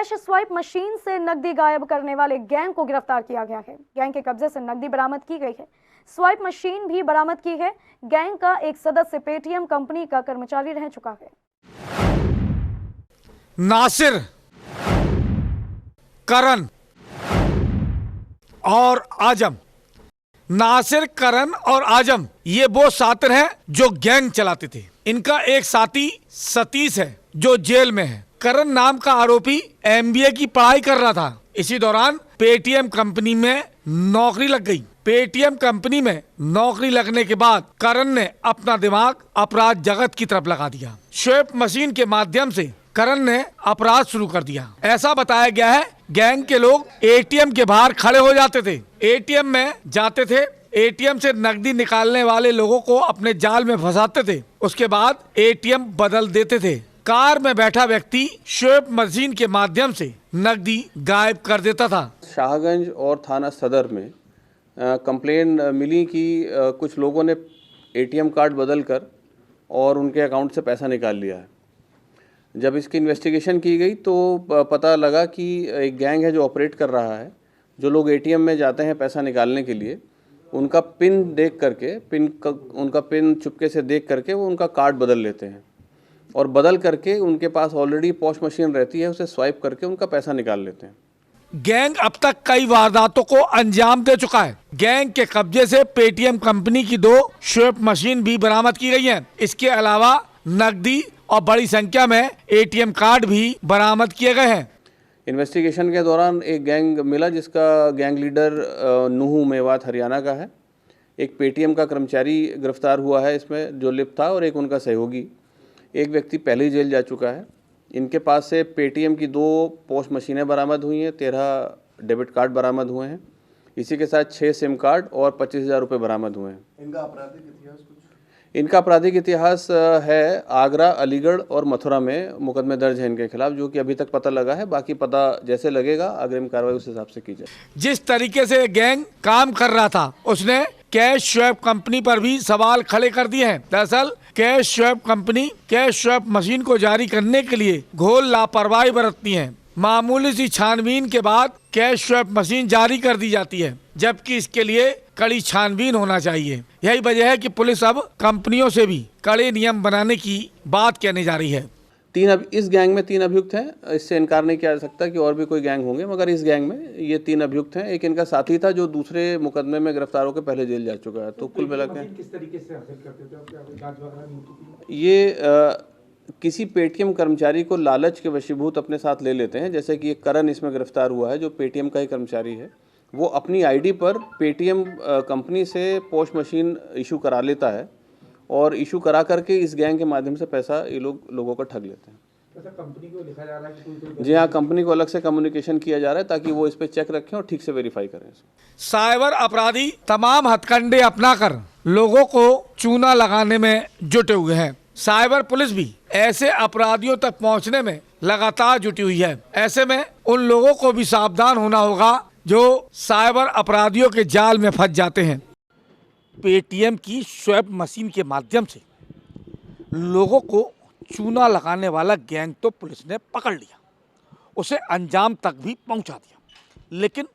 Cash swipe machine से नकदी गायब करने वाले गैंग को गिरफ्तार किया गया है। गैंग के कब्जे से नकदी बरामद की गई है, स्वाइप मशीन भी बरामद की है। गैंग का एक सदस्य पेटीएम कंपनी का कर्मचारी रह चुका है। नासिर, करण और आजम। नासिर, करण और आजम ये वो साथी हैं जो गैंग चलाते थे। इनका एक साथी सतीश है जो जेल में है। करण नाम का आरोपी एमबीए की पढ़ाई कर रहा था। इसी दौरान पेटीएम कंपनी में नौकरी लग गई। पेटीएम कंपनी में नौकरी लगने के बाद करण ने अपना दिमाग अपराध जगत की तरफ लगा दिया। स्वाइप मशीन के माध्यम से करण ने अपराध शुरू कर दिया। ऐसा बताया गया है गैंग के लोग एटीएम के बाहर खड़े हो जाते थे, एटीएम में जाते थे, एटीएम से नकदी निकालने वाले लोगों को अपने जाल में फंसाते थे, उसके बाद एटीएम बदल देते थे। कार में बैठा व्यक्ति स्वाइप मशीन के माध्यम से नकदी गायब कर देता था। शाहगंज और थाना सदर में कंप्लेन मिली कि कुछ लोगों ने एटीएम कार्ड बदलकर और उनके अकाउंट से पैसा निकाल लिया है। जब इसकी इन्वेस्टिगेशन की गई तो पता लगा कि एक गैंग है जो ऑपरेट कर रहा है। जो लोग एटीएम में जाते हैं पैसा निकालने के लिए, उनका पिन देख करके उनका पिन चुपके से देख करके वो उनका कार्ड बदल लेते हैं और बदल करके उनके पास ऑलरेडी पॉश मशीन रहती है, उसे स्वाइप करके उनका पैसा निकाल लेते हैं। गैंग अब तक कई वारदातों को अंजाम दे चुका है। गैंग के कब्जे से पेटीएम कंपनी की 2 स्वाइप मशीन भी बरामद की गई हैं। इसके अलावा नकदी और बड़ी संख्या में एटीएम कार्ड भी बरामद किए गए हैं। इन्वेस्टिगेशन के दौरान एक गैंग मिला जिसका गैंग लीडर नूहू मेवात हरियाणा का है। एक पेटीएम का कर्मचारी गिरफ्तार हुआ है इसमें जो लिप्त था, और एक उनका सहयोगी। एक व्यक्ति पहले ही जेल जा चुका है। इनके पास से पेटीएम की 2 पॉश मशीनें बरामद हुई हैं, 13 डेबिट कार्ड बरामद हुए हैं। इसी के साथ 6 सिम कार्ड और 25,000 रुपये बरामद हुए हैं। इनका आपराधिक इतिहास है आगरा, अलीगढ़ और मथुरा में मुकदमे दर्ज है इनके खिलाफ, जो कि अभी तक पता लगा है। बाकी पता जैसे लगेगा अग्रिम कार्रवाई उस हिसाब से की जाए। जिस तरीके से गैंग काम कर रहा था उसने कैश स्वाइप कंपनी पर भी सवाल खड़े कर दिए हैं। दरअसल cash swipe company cash swipe machine को जारी करने के लिए घोर लापरवाही बरतती है। मामूली सी छानबीन के बाद कैश स्वाइप मशीन जारी कर दी जाती है, जबकि इसके लिए कड़ी छानबीन होना चाहिए। यही वजह है कि पुलिस अब कंपनियों से भी कड़े नियम बनाने की बात कहने जा रही है। इस गैंग में 3 अभियुक्त हैं। इससे इनकार नहीं किया जा सकता कि और भी कोई गैंग होंगे, मगर इस गैंग में ये 3 अभियुक्त हैं। एक इनका साथी था जो दूसरे मुकदमे में गिरफ्तार होकर पहले जेल जा चुका है। तो कुल मिलाकर किस तरीके से हासिल करते थे ये किसी पेटीएम कर्मचारी को लालच के वशीभूत अपने साथ ले लेते हैं। जैसे कि एक करण इसमें गिरफ्तार हुआ है जो पेटीएम का ही कर्मचारी है। वो अपनी आईडी पर पेटीएम कंपनी से पॉश मशीन इशू करा लेता है और इशू करा करके इस गैंग के माध्यम से पैसा ये लोगों का ठग लेते हैं। कंपनी को लिखा जा रहा है कि जी हाँ, कंपनी को अलग से कम्युनिकेशन किया जा रहा है ताकि वो इस पे चेक रखें और ठीक से वेरीफाई करें। साइबर अपराधी तमाम हथकंडे अपनाकर लोगों को चूना लगाने में जुटे हुए हैं। साइबर पुलिस भी ऐसे अपराधियों तक पहुंचने में लगातार जुटी हुई है। ऐसे में उन लोगों को भी सावधान होना होगा जो साइबर अपराधियों के जाल में फंस जाते हैं। पेटीएम की स्वाइप मशीन के माध्यम से लोगों को चूना लगाने वाला गैंग तो पुलिस ने पकड़ लिया, उसे अंजाम तक भी पहुंचा दिया। लेकिन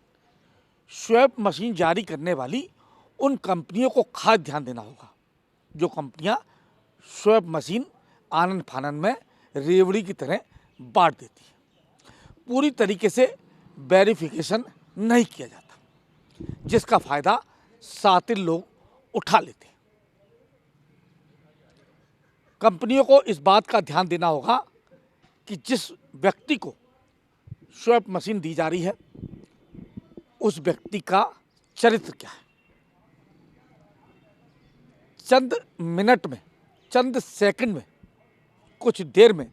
स्वाइप मशीन जारी करने वाली उन कंपनियों को खास ध्यान देना होगा जो कंपनियां स्वाइप मशीन आनन फानन में रेवड़ी की तरह बांट देती है। पूरी तरीके से वेरिफिकेशन नहीं किया जाता, जिसका फायदा शातिर लोग उठा लेते हैं। कंपनियों को इस बात का ध्यान देना होगा कि जिस व्यक्ति को स्वाइप मशीन दी जा रही है उस व्यक्ति का चरित्र क्या है। चंद मिनट में, चंद सेकंड में, कुछ देर में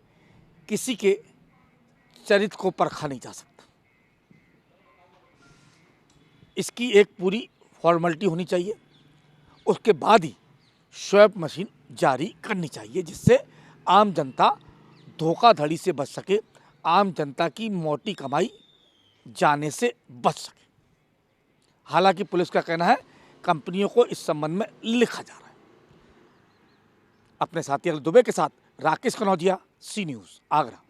किसी के चरित्र को परखा नहीं जा सकता। इसकी एक पूरी फॉर्मेलिटी होनी चाहिए, उसके बाद ही स्वाइप मशीन जारी करनी चाहिए, जिससे आम जनता धोखाधड़ी से बच सके, आम जनता की मोटी कमाई जाने से बच सके। हालांकि पुलिस का कहना है कंपनियों को इस संबंध में लिखा जा रहा है। अपने साथी अनिल दुबे के साथ राकेश कनौजिया, सी न्यूज़, आगरा।